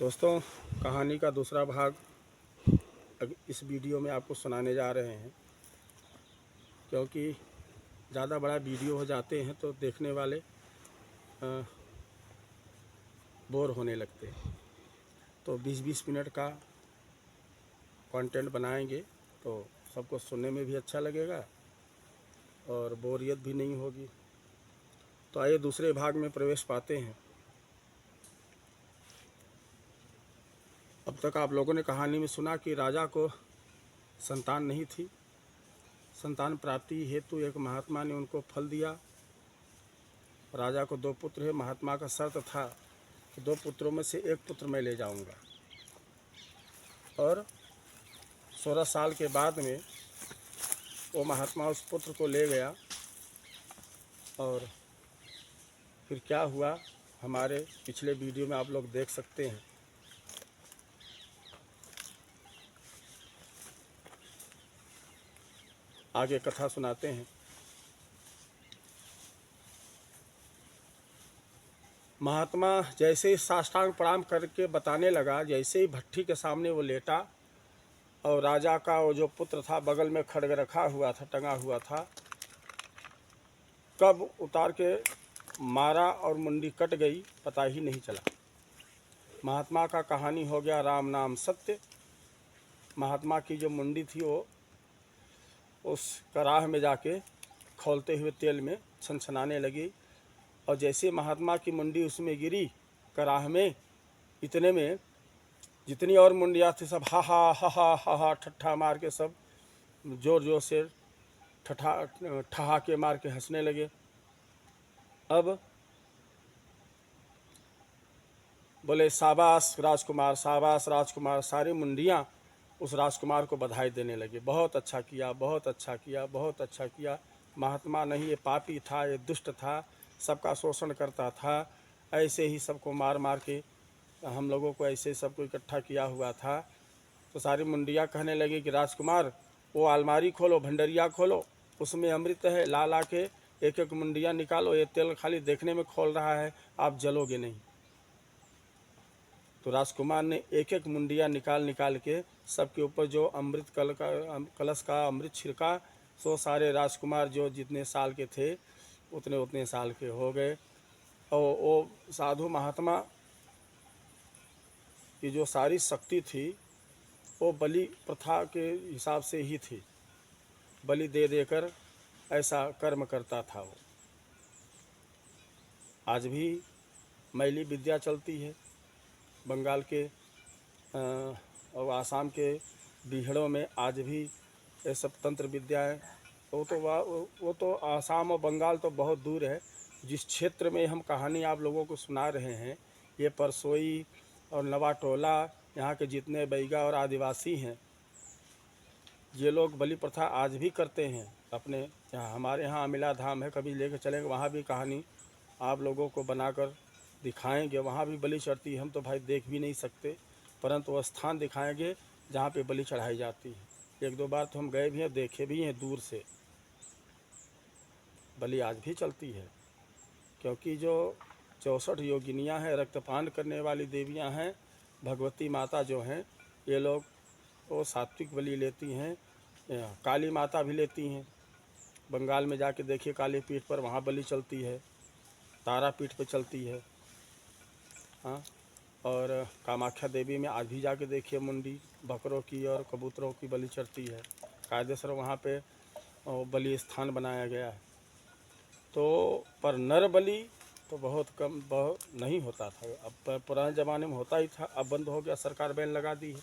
दोस्तों, कहानी का दूसरा भाग इस वीडियो में आपको सुनाने जा रहे हैं, क्योंकि ज़्यादा बड़ा वीडियो हो जाते हैं तो देखने वाले बोर होने लगते हैं। तो 20-20 मिनट का कंटेंट बनाएंगे तो सबको सुनने में भी अच्छा लगेगा और बोरियत भी नहीं होगी। तो आइए दूसरे भाग में प्रवेश पाते हैं। अब तक आप लोगों ने कहानी में सुना कि राजा को संतान नहीं थी। संतान प्राप्ति हेतु एक महात्मा ने उनको फल दिया। राजा को 2 पुत्र है। महात्मा का शर्त था कि 2 पुत्रों में से एक पुत्र मैं ले जाऊंगा। और 16 साल के बाद में वो महात्मा उस पुत्र को ले गया। और फिर क्या हुआ हमारे पिछले वीडियो में आप लोग देख सकते हैं। आगे कथा सुनाते हैं। महात्मा जैसे ही साष्टांग प्रणाम करके बताने लगा, जैसे ही भट्ठी के सामने वो लेटा और राजा का वो जो पुत्र था बगल में खड्ग रखा हुआ था, टंगा हुआ था, कब उतार के मारा और मुंडी कट गई पता ही नहीं चला। महात्मा का कहानी हो गया राम नाम सत्य। महात्मा की जो मुंडी थी वो उस कराह में जाके खौलते हुए तेल में छनछनाने लगी। और जैसे महात्मा की मुंडी उसमें गिरी कराह में, इतने में जितनी और मुंडियाँ थी सब हा हा हा हा हा हा ठट्ठा मार के सब जोर जोर से ठहाके मार के हंसने लगे। अब बोले शाबाश राजकुमार, शाबाश राजकुमार। सारी मुंडियाँ उस राजकुमार को बधाई देने लगे। बहुत अच्छा किया, बहुत अच्छा किया, बहुत अच्छा किया। महात्मा नहीं, ये पापी था, ये दुष्ट था, सबका शोषण करता था, ऐसे ही सबको मार मार के हम लोगों को ऐसे सबको इकट्ठा किया हुआ था। तो सारी मुंडियाँ कहने लगी कि राजकुमार वो अलमारी खोलो, भंडरिया खोलो, उसमें अमृत है, ला ला के एक एक मुंडियाँ निकालो। ये तेल खाली देखने में खोल रहा है, आप जलोगे नहीं। तो राजकुमार ने एक एक मुंडिया निकाल के सबके ऊपर जो अमृत कलश का अमृत छिड़का। सो सारे राजकुमार जो जितने साल के थे उतने उतने साल के हो गए। और वो साधु महात्मा की जो सारी शक्ति थी वो बलि प्रथा के हिसाब से ही थी। बलि दे देकर ऐसा कर्म करता था वो। आज भी मैली विद्या चलती है बंगाल के और आसाम के बीहड़ों में। आज भी ये सब तंत्र विद्याएँ, वो तो आसाम और बंगाल तो बहुत दूर है। जिस क्षेत्र में हम कहानी आप लोगों को सुना रहे हैं, ये परसोई और नवाटोला, यहाँ के जितने बैगा और आदिवासी हैं, ये लोग बलि प्रथा आज भी करते हैं। अपने यहाँ हमारे यहाँ अमिला धाम है, कभी लेकर चलेंगे, वहाँ भी कहानी आप लोगों को बनाकर दिखाएंगे। वहाँ भी बलि चढ़ती है। हम तो भाई देख भी नहीं सकते, परंतु वो स्थान दिखाएंगे जहाँ पे बलि चढ़ाई जाती है। 1-2 बार तो हम गए भी हैं, देखे भी हैं दूर से। बलि आज भी चलती है, क्योंकि जो 64 योगिनियाँ हैं, रक्तपान करने वाली देवियाँ हैं, भगवती माता जो हैं, ये लोग वो सात्विक बलि लेती हैं। काली माता भी लेती हैं। बंगाल में जाके देखिए, काली पीठ पर वहाँ बलि चलती है, तारा पीठ पर चलती है। हाँ, और कामाख्या देवी में आज भी जाके देखिए, मुंडी बकरों की और कबूतरों की बलि चढ़ती है। कायदेसर वहाँ पे बलि स्थान बनाया गया है। तो पर नर बलि तो बहुत कम, बहुत नहीं होता था। अब पुराने ज़माने में होता ही था, अब बंद हो गया, सरकार बैन लगा दी है।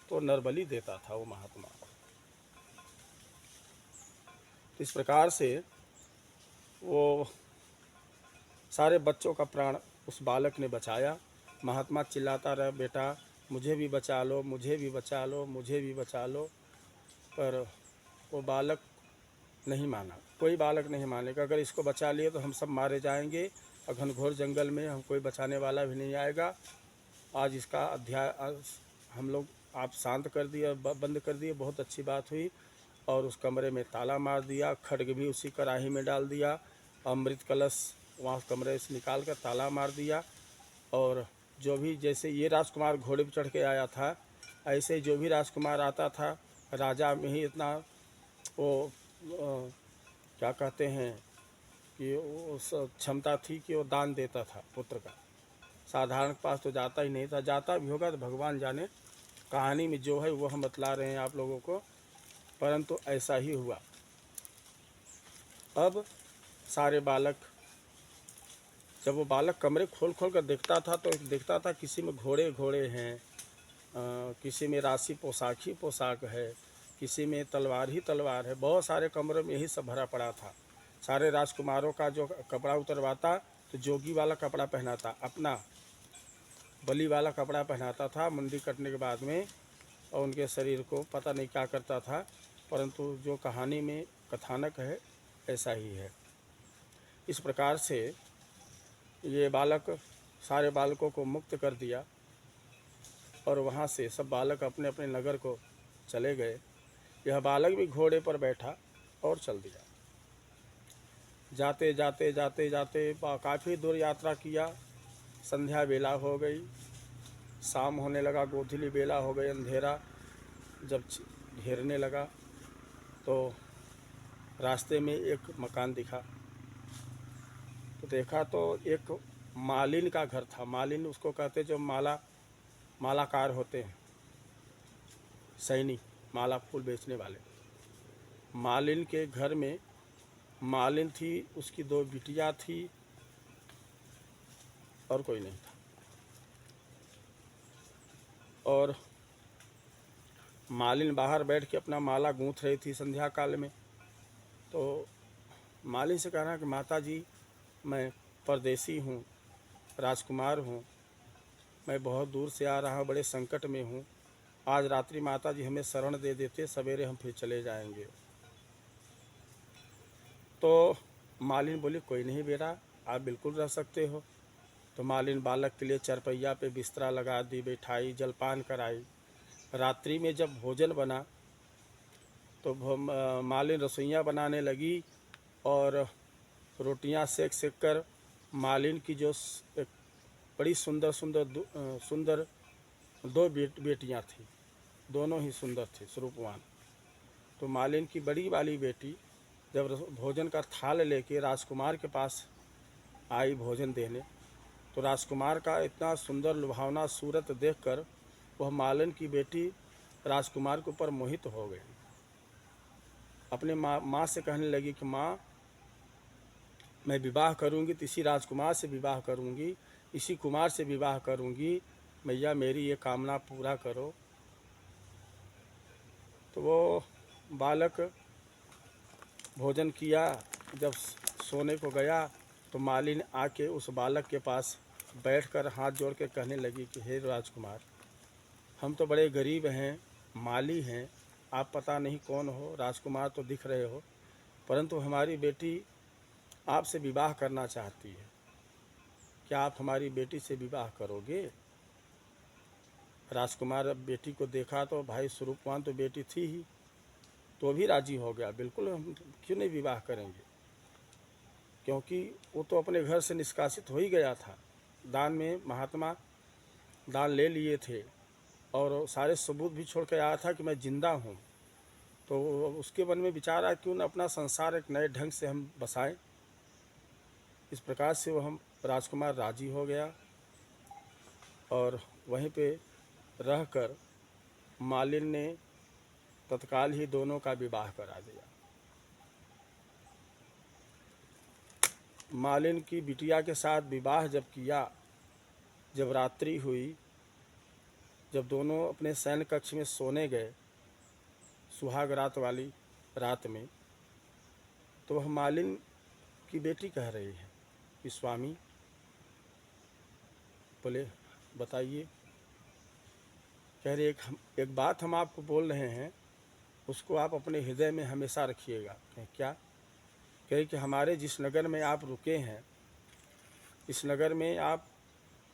तो नर बलि देता था वो महात्मा। तो इस प्रकार से वो सारे बच्चों का प्राण उस बालक ने बचाया। महात्मा चिल्लाता रहा, बेटा मुझे भी बचा लो, मुझे भी बचा लो, मुझे भी बचा लो। पर वो बालक नहीं माना। कोई बालक नहीं मानेगा। अगर इसको बचा लिए तो हम सब मारे जाएंगे और घनघोर जंगल में हम कोई बचाने वाला भी नहीं आएगा। आज इसका अध्याय हम लोग आप शांत कर दिए, बंद कर दिए, बहुत अच्छी बात हुई। और उस कमरे में ताला मार दिया, खड्ग भी उसी कड़ाही में डाल दिया, अमृत कलश वहाँ कमरे से निकाल कर ताला मार दिया। और जो भी, जैसे ये राजकुमार घोड़े पर चढ़ के आया था, ऐसे जो भी राजकुमार आता था, राजा में ही इतना वो क्या कहते हैं कि उस क्षमता थी कि वो दान देता था पुत्र का। साधारण के पास तो जाता ही नहीं था, जाता भी होगा तो भगवान जाने। कहानी में जो है वो हम बतला रहे हैं आप लोगों को, परंतु ऐसा ही हुआ। अब सारे बालक, जब वो बालक कमरे खोल खोल कर देखता था तो देखता था किसी में घोड़े घोड़े हैं, किसी में राशि पोशाक ही पोशाक है, किसी में तलवार ही तलवार है। बहुत सारे कमरों में यही सब भरा पड़ा था। सारे राजकुमारों का जो कपड़ा उतरवाता तो जोगी वाला कपड़ा पहनाता, अपना बलि वाला कपड़ा पहनाता था मुंडी कटने के बाद में, और उनके शरीर को पता नहीं क्या करता था, परंतु जो कहानी में कथानक है ऐसा ही है। इस प्रकार से ये बालक सारे बालकों को मुक्त कर दिया और वहाँ से सब बालक अपने अपने नगर को चले गए। यह बालक भी घोड़े पर बैठा और चल दिया। जाते जाते जाते जाते काफ़ी दूर यात्रा किया। संध्या बेला हो गई, शाम होने लगा, गोधूली बेला हो गई, अंधेरा जब घेरने लगा तो रास्ते में एक मकान दिखा। तो देखा तो एक मालिन का घर था। मालिन उसको कहते जो मालाकार होते हैं, सैनिक, माला फूल बेचने वाले। मालिन के घर में मालिन थी, उसकी 2 बिटियां थी और कोई नहीं था। और मालिन बाहर बैठ के अपना माला गूंथ रही थी संध्या काल में। तो मालिन से कहना कि माता जी, मैं परदेसी हूँ, राजकुमार हूँ, मैं बहुत दूर से आ रहा हूँ, बड़े संकट में हूँ। आज रात्रि माता जी हमें शरण दे देते, सवेरे हम फिर चले जाएंगे। तो मालिन बोली कोई नहीं बेटा, आप बिल्कुल रह सकते हो। तो मालिन बालक के लिए चरपैया पे बिस्तरा लगा दी, बैठाई, जलपान कराई। रात्रि में जब भोजन बना तो मालिन रसोइयाँ बनाने लगी और रोटियां सेक सेक कर मालिन की जो एक बड़ी सुंदर सुंदर 2 बेटियां थीं, दोनों ही सुंदर थी, स्वरूपवान। तो मालिन की बड़ी वाली बेटी जब भोजन का थाल लेके राजकुमार के पास आई भोजन देने, तो राजकुमार का इतना सुंदर लुभावना सूरत देखकर वह मालिन की बेटी राजकुमार के ऊपर मोहित हो गई। अपने माँ से कहने लगी कि माँ, मैं विवाह करूंगी तो इसी राजकुमार से विवाह करूंगी, इसी कुमार से विवाह करूंगी, मैया मेरी ये कामना पूरा करो। तो वो बालक भोजन किया, जब सोने को गया तो मालिन आके उस बालक के पास बैठकर हाथ जोड़ के कहने लगी कि हे राजकुमार, हम तो बड़े गरीब हैं, माली हैं, आप पता नहीं कौन हो, राजकुमार तो दिख रहे हो, परंतु हमारी बेटी आपसे विवाह करना चाहती है, क्या आप हमारी बेटी से विवाह करोगे? राजकुमार अब बेटी को देखा तो भाई स्वरूपवान तो बेटी थी ही, तो भी राजी हो गया, बिल्कुल हम क्यों नहीं विवाह करेंगे, क्योंकि वो तो अपने घर से निष्कासित हो ही गया था। दान में महात्मा दान ले लिए थे और सारे सबूत भी छोड़ के आया था कि मैं जिंदा हूँ। तो उसके मन में विचार आया क्यों न अपना संसार एक नए ढंग से हम बसाएं। इस प्रकार से वो हम राजकुमार राजी हो गया और वहीं पे रहकर मालिन ने तत्काल ही दोनों का विवाह करा दिया। मालिन की बिटिया के साथ विवाह जब किया, जब रात्रि हुई, जब दोनों अपने शयन कक्ष में सोने गए सुहाग रात वाली रात में, तो वह मालिन की बेटी कह रही है कि स्वामी, बोले बताइए। कह रही एक बात हम आपको बोल रहे हैं, उसको आप अपने हृदय में हमेशा रखिएगा। कहें क्या? कहे कि हमारे जिस नगर में आप रुके हैं, इस नगर में आप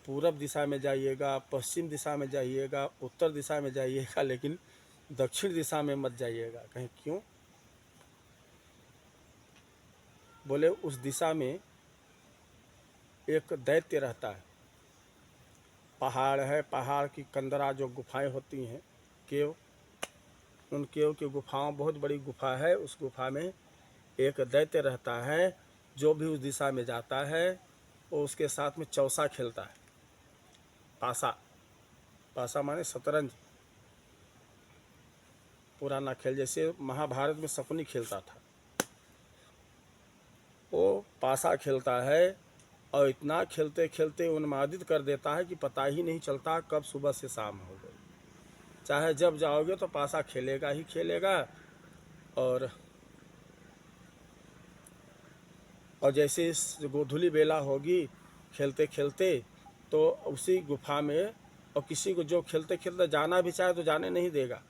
पूरब दिशा में जाइएगा, पश्चिम दिशा में जाइएगा, उत्तर दिशा में जाइएगा, लेकिन दक्षिण दिशा में मत जाइएगा। कहें क्यों? बोले उस दिशा में एक दैत्य रहता है पहाड़ है, पहाड़ की कंदरा जो गुफाएं होती हैं, केव, उन केव की गुफाओं, बहुत बड़ी गुफा है, उस गुफा में एक दैत्य रहता है। जो भी उस दिशा में जाता है वो उसके साथ में चौसा खेलता है। पासा, पासा माने शतरंज, पुराना खेल, जैसे महाभारत में शकुनी खेलता था, वो पासा खेलता है। और इतना खेलते खेलते उन्मादित कर देता है कि पता ही नहीं चलता कब सुबह से शाम हो गई। चाहे जब जाओगे तो पासा खेलेगा ही खेलेगा। और जैसे इस गोधूली बेला होगी खेलते खेलते, तो उसी गुफा में, और किसी को जो खेलते खेलते जाना भी चाहे तो जाने नहीं देगा।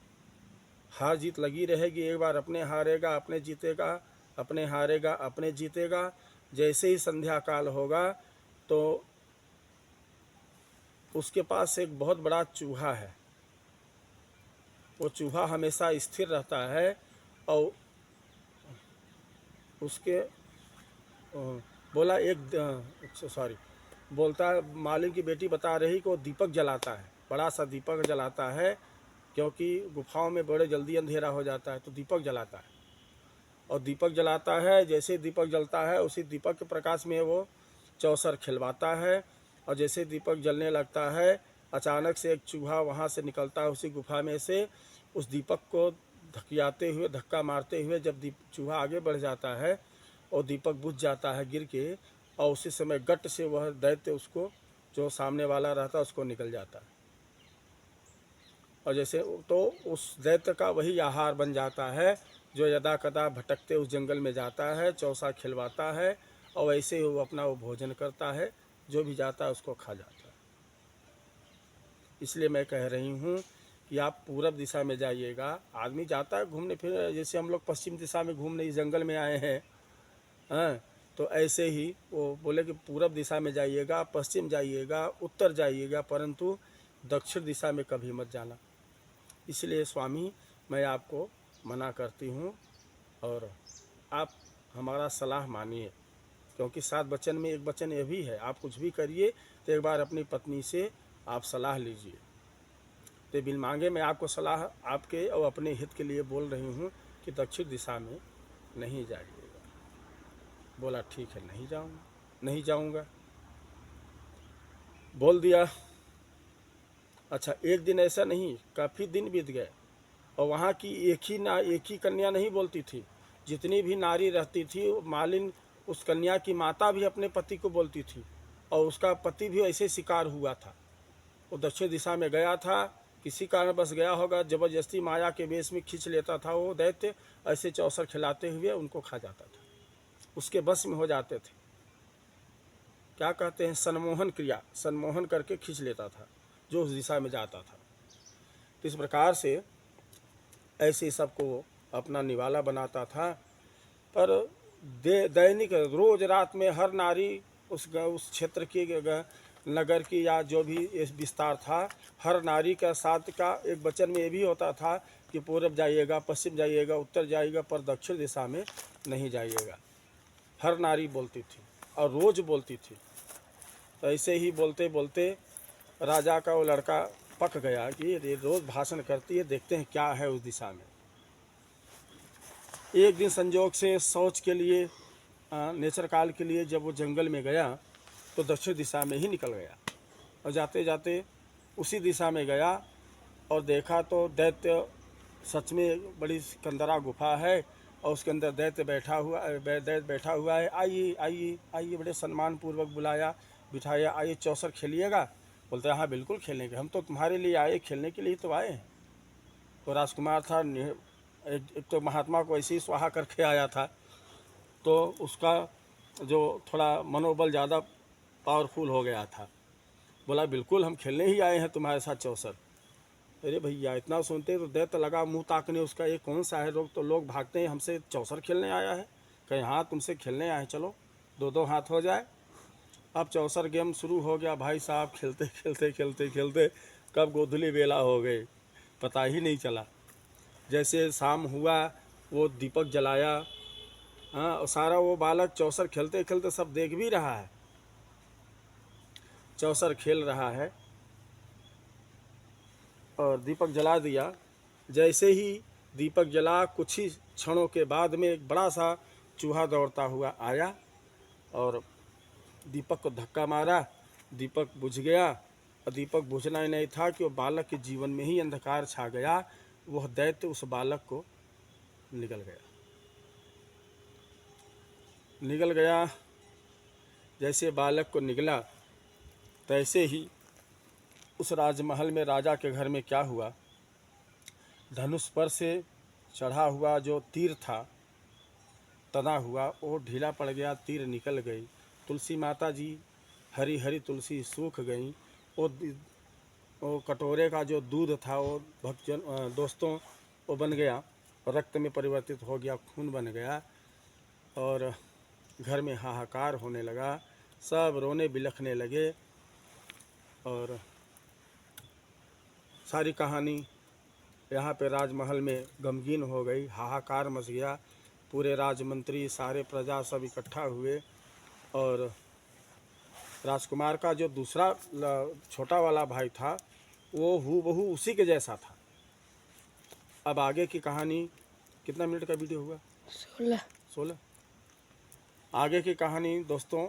हार जीत लगी रहेगी, एक बार अपने हारेगा अपने जीतेगा, अपने हारेगा अपने जीतेगा। जैसे ही संध्या काल होगा तो उसके पास एक बहुत बड़ा चूहा है। वो चूहा हमेशा स्थिर रहता है और उसके बोला सॉरी, बोलता है, मालिक की बेटी बता रही कि वो दीपक जलाता है, बड़ा सा दीपक जलाता है, क्योंकि गुफाओं में बड़े जल्दी अंधेरा हो जाता है, तो दीपक जलाता है। और दीपक जलाता है, जैसे दीपक जलता है उसी दीपक के प्रकाश में वो चौसर खिलवाता है। और जैसे दीपक जलने लगता है, अचानक से एक चूहा वहाँ से निकलता है उसी गुफा में से, उस दीपक को धकियाते हुए, धक्का मारते हुए, जब चूहा आगे बढ़ जाता है और दीपक बुझ जाता है गिर के, और उसी समय गट से वह दैत्य उसको, जो सामने वाला रहता है, उसको निकल जाता है। और जैसे तो उस दैत्य का वही आहार बन जाता है, जो यदा कदा भटकते उस जंगल में जाता है, चौसा खिलवाता है, और वैसे ही वो अपना वो भोजन करता है, जो भी जाता है उसको खा जाता है। इसलिए मैं कह रही हूँ कि आप पूरब दिशा में जाइएगा। आदमी जाता है घूमने फिर, जैसे हम लोग पश्चिम दिशा में घूमने इस जंगल में आए हैं, हाँ, तो ऐसे ही वो बोले कि पूरब दिशा में जाइएगा, पश्चिम जाइएगा, उत्तर जाइएगा, परंतु दक्षिण दिशा में कभी मत जाना। इसलिए स्वामी मैं आपको मना करती हूँ, और आप हमारा सलाह मानिए, क्योंकि 7 वचन में एक वचन ये भी है, आप कुछ भी करिए तो एक बार अपनी पत्नी से आप सलाह लीजिए। तो बिन मांगे मैं आपको सलाह आपके और अपने हित के लिए बोल रही हूँ कि दक्षिण दिशा में नहीं जाइएगा। बोला ठीक है, नहीं जाऊँगा, नहीं जाऊँगा, बोल दिया। अच्छा, एक दिन ऐसा नहीं, काफ़ी दिन बीत गए, और वहाँ की एक ही कन्या नहीं बोलती थी, जितनी भी नारी रहती थी, मालिन उस कन्या की माता भी अपने पति को बोलती थी, और उसका पति भी ऐसे शिकार हुआ था। वो दक्षिण दिशा में गया था, किसी कारण बस गया होगा, जबरदस्ती माया के वेश में खींच लेता था वो दैत्य, ऐसे चौसर खिलाते हुए उनको खा जाता था, उसके बस में हो जाते थे। क्या कहते हैं, संमोहन क्रिया, संमोहन करके खींच लेता था जो उस दिशा में जाता था। तो इस प्रकार से ऐसे सबको अपना निवाला बनाता था। पर दैनिक रोज रात में हर नारी उस क्षेत्र की, नगर की, या जो भी विस्तार था, हर नारी का साथ का एक वचन में ये भी होता था कि पूरब जाइएगा, पश्चिम जाइएगा, उत्तर जाइएगा, पर दक्षिण दिशा में नहीं जाइएगा। हर नारी बोलती थी और रोज बोलती थी। तो ऐसे ही बोलते बोलते राजा का वो लड़का पक गया कि ये रोज़ भाषण करती है, देखते हैं क्या है उस दिशा में। एक दिन संजोग से शौच के लिए, नेचर काल के लिए जब वो जंगल में गया तो दक्षिण दिशा में ही निकल गया, और जाते जाते उसी दिशा में गया और देखा तो दैत्य, सच में बड़ी कंदरा गुफा है, और उसके अंदर दैत्य बैठा हुआ है। आइए आइए आइए, बड़े सम्मान पूर्वक बुलाया, बिठाया, आइए चौसर खेलिएगा। बोलते हैं हाँ बिल्कुल खेलेंगे, हम तो तुम्हारे लिए आए, खेलने के लिए तो आए हैं। तो राजकुमार था, एक तो महात्मा को ऐसे ही स्वाहा करके आया था, तो उसका जो थोड़ा मनोबल ज़्यादा पावरफुल हो गया था। बोला बिल्कुल हम खेलने ही आए हैं तुम्हारे साथ चौसर। अरे भैया, इतना सुनते तो दैत्य लगा मुंह ताकने उसका, ये कौन सा है लोग, तो लोग भागते हैं, हमसे चौसर खेलने आया है। कहे हाँ तुमसे खेलने आए, चलो 2-2 हाथ हो जाए। अब चौसर गेम शुरू हो गया भाई साहब, खेलते खेलते खेलते खेलते कब गोधूली बेला हो गई पता ही नहीं चला। जैसे शाम हुआ वो दीपक जलाया, हाँ, और सारा वो बालक चौसर खेलते खेलते सब देख भी रहा है, चौसर खेल रहा है। और दीपक जला दिया। जैसे ही दीपक जला कुछ ही क्षणों के बाद में एक बड़ा सा चूहा दौड़ता हुआ आया और दीपक को धक्का मारा। दीपक बुझ गया और दीपक बुझना ही नहीं था कि वो बालक के जीवन में ही अंधकार छा गया। वह दैत्य उस बालक को निगल गया। जैसे बालक को निगला तैसे ही उस राजमहल में राजा के घर में क्या हुआ, धनुष पर से चढ़ा हुआ जो तीर था तना हुआ वो ढीला पड़ गया, तीर निकल गई। तुलसी माता जी हरी हरी तुलसी सूख गई। वो कटोरे का जो दूध था वो भक्तजन दोस्तों वो बन गया, रक्त में परिवर्तित हो गया, खून बन गया और घर में हाहाकार होने लगा। सब रोने बिलखने लगे और सारी कहानी यहाँ पे राजमहल में गमगीन हो गई, हाहाकार मच गया। पूरे राजमंत्री सारे प्रजा सब इकट्ठा हुए और राजकुमार का जो दूसरा छोटा वाला भाई था वो हूबहू उसी के जैसा था। अब आगे की कहानी, कितना मिनट का वीडियो हुआ? 16। आगे की कहानी दोस्तों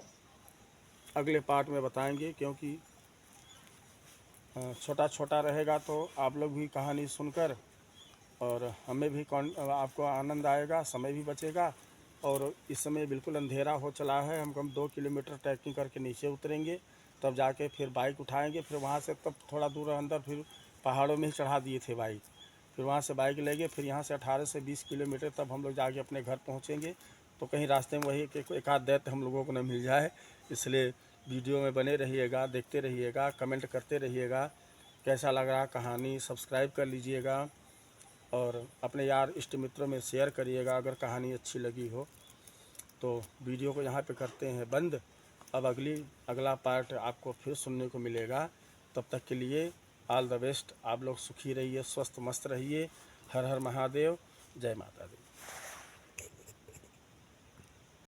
अगले पार्ट में बताएंगे, क्योंकि छोटा छोटा रहेगा तो आप लोग भी कहानी सुनकर और हमें भी आपको आनंद आएगा, समय भी बचेगा। और इस समय बिल्कुल अंधेरा हो चला है। हम 2 किलोमीटर ट्रैकिंग करके नीचे उतरेंगे, तब जाके फिर बाइक उठाएंगे। फिर वहाँ से तब थोड़ा दूर अंदर फिर पहाड़ों में ही चढ़ा दिए थे बाइक। फिर वहाँ से बाइक लेंगे, फिर यहाँ से 18 से 20 किलोमीटर तब हम लोग जाके अपने घर पहुँचेंगे। तो कहीं रास्ते में वही एक आध दैत्य हम लोगों को न मिल जाए, इसलिए वीडियो में बने रहिएगा, देखते रहिएगा, कमेंट करते रहिएगा कैसा लग रहा कहानी। सब्सक्राइब कर लीजिएगा और अपने यार इष्ट मित्रों में शेयर करिएगा अगर कहानी अच्छी लगी हो। तो वीडियो को यहाँ पे करते हैं बंद। अब अगला पार्ट आपको फिर सुनने को मिलेगा। तब तक के लिए ऑल द बेस्ट। आप लोग सुखी रहिए, स्वस्थ मस्त रहिए। हर हर महादेव, जय माता दी।